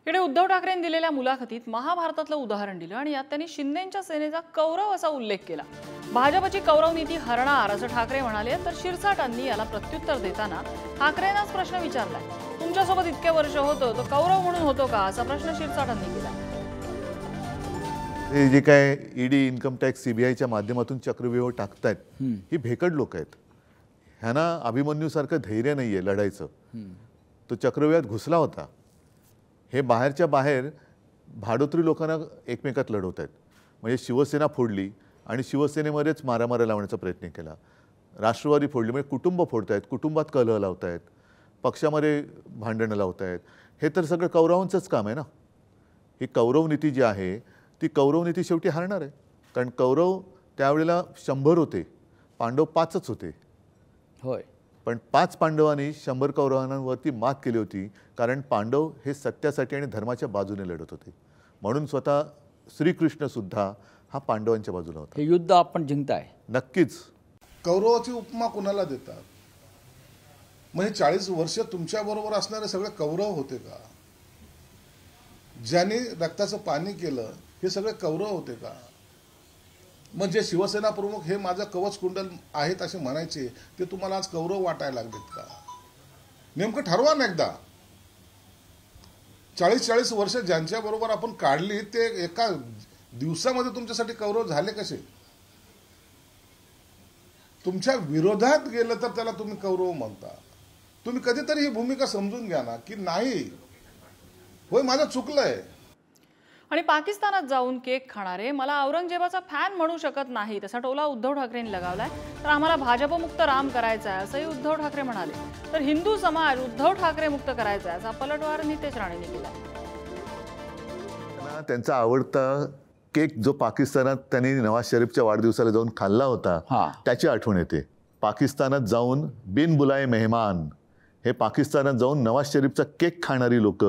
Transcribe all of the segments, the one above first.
इकडे उद्धव ठाकरेंनी दिलेल्या मुलाखतीत महाभारतातलं उदाहरण दिलं आणि यात त्यांनी शिंदेंच्या सेनेचा कौरव असा उल्लेख केला। भाजपची कौरव नीती हरणार असं ठाकरे म्हणाले, तर शिरसाटांनी याला प्रत्युत्तर देताना ठाकरेंनाच प्रश्न विचारलाय, तुमच्यासोबत इतके वर्ष होतो तो कौरव म्हणून होतो का असा प्रश्न शिरसाटांनी केला। हे जे काय ईडी इन्कम टॅक्स सीबीआयच्या माध्यमातून चक्रव्यूह टाकतायत ही भेकड लोक आहेत। ह्यांना अभिमन्यू सारखं धैर्य नाहीये लढायचं। तो चक्रव्यूहात घुसला होता। हे बाहेरच्या बाहेर भाडोत्री लोकांना एकमेकात लढवत आहेत। म्हणजे शिवसेना फोडली आणि शिवसेनेमध्येच मारामाऱ्या लावण्याचा प्रयत्न केला। राष्ट्रवादी फोडली म्हणजे कुटुंब फोडतायत, कुटुंबात कलह लावतायत, पक्षामध्ये भांडणं लावतायत। हे तर सगळं कौरवांचंच काम आहे ना। ही कौरव नीती जी आहे ती कौरव नीती शेवटी हरणार आहे। कारण कौरव त्यावेळेला 100 होते, पांडव 5च होते। होय, पण 5 पांडवांनी 100 कौरवांवरती मात केली होती, कारण पांडव हे सत्यासाठी आणि धर्माच्या बाजूने लढत होते। म्हणून स्वतः श्रीकृष्ण सुद्धा हा पांडवांच्या बाजूला होता। हे युद्ध आपण जिंकताय नक्कीच। कौरवाची उपमा कुणाला देतात? म्हणजे 40 वर्ष तुमच्या बरोबर असणारे सगळे कौरव होते का? ज्यांनी रक्ताचं पाणी केलं हे सगळे कौरव होते का? म्हणजे शिवसेना प्रमुख हे माझं कवच कुंडल आहेत असे म्हणायचे, ते तुम्हाला आज कौरव वाटायला लागलेत का? नेमकं ठरवा ना एकदा। 40 वर्ष ज्यांच्या बरोबर आपण काढली ते एका दिवसामध्ये तुमच्यासाठी कौरव झाले कसे? तुमच्या विरोधात गेलं तर त्याला तुम्ही कौरव म्हणता। तुम्ही कधीतरी ही भूमिका समजून घ्या ना, की नाही होय माझं चुकलंय। आणि पाकिस्तानात जाऊन केक खाणारे मला औरंगजेबाचा फॅन म्हणू शकत नाही तसा टोला उद्धव ठाकरेंनी लगावलाय। तर आम्हाला भाजपमुक्त राम करायचा आहे असंही उद्धव ठाकरे म्हणाले। तर हिंदू समाज उद्धव ठाकरे मुक्त करायचा आहे असा पलटवार नितेश राणेंनी केला। त्यांचा आवडता केक जो पाकिस्तानात त्यांनी नवाज शरीफच्या वाढदिवसाला जाऊन खाल्ला होता त्याची आठवण येते। पाकिस्तानात जाऊन बिन बुलाए मेहमान हे पाकिस्तानात जाऊन नवाज शरीफचा केक खाणारी लोक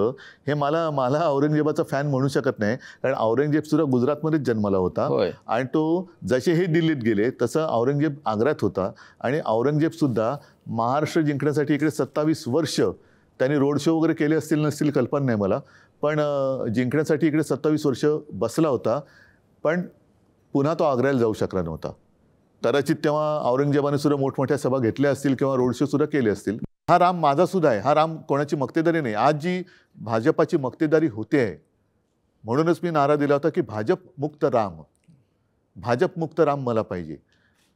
हे मला औरंगजेबाचा फॅन म्हणू शकत नाही। कारण औरंगजेब सुद्धा गुजरातमध्येच जन्मला होता आणि तो जसे हे दिल्लीत गेले तसं औरंगजेब आग्र्यात होता। आणि औरंगजेब सुद्धा महाराष्ट्र जिंकण्यासाठी इकडे 27 वर्ष त्यांनी रोड शो वगैरे केले असतील नसतील कल्पना नाही मला, पण जिंकण्यासाठी इकडे 27 वर्ष बसला होता। पण पुन्हा तो आग्र्याला जाऊ शकला नव्हता। कदाचित तेव्हा औरंगजेबाने सुद्धा मोठमोठ्या सभा घेतल्या असतील किंवा रोड शो सुद्धा केले असतील। हा राम माझा सुद्धा आहे। हा राम कोणाची मक्तेदारी नाही। आज जी भाजपाची मक्तेदारी होते आहे म्हणूनच मी नारा दिला होता की भाजप मुक्त राम मला पाहिजे।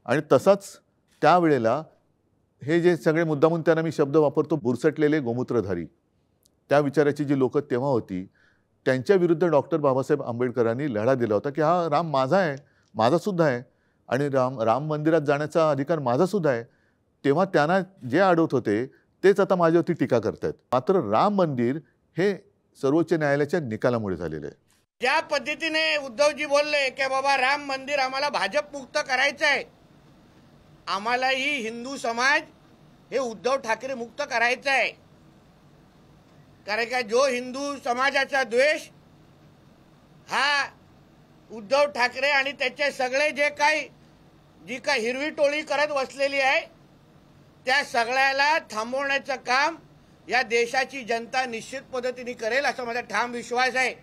आणि तसाच त्यावेळेला हे जे सगळे मुद्दामून त्यांना मी शब्द वापरतो, बुरसटलेले गोमूत्रधारी, त्या विचाराची जी लोक तेव्हा होती त्यांच्या विरुद्ध डॉक्टर बाबासाहेब आंबेडकरांनी लढा दिला होता की हा राम माझा आहे, माझा सुद्धा आहे आणि राम मंदिरात जाण्याचा अधिकार माझा सुद्धा आहे। तेव्हा त्यांना जे अडवत होते तेच आता माझ्यावरती टीका करतात। मात्र राम मंदिर हे सर्वोच्च न्यायालयाच्या निकालामुळे झालेले आहे। ज्या पद्धतीने उद्धवजी बोलले की बाबा राम मंदिर आम्हाला भाजप मुक्त करायचं आहे, आम्हालाही हिंदू समाज हे उद्धव ठाकरे मुक्त करायचं आहे। कारण का जो हिंदू समाजाचा द्वेष हा उद्धव ठाकरे आणि त्याचे सगळे जी काही हिरवी टोळी करत बसलेली आहे त्या सगळ्याला थांबवण्याचं काम या देशाची जनता निश्चित पद्धतीने करेल असा माझा ठाम विश्वास आहे।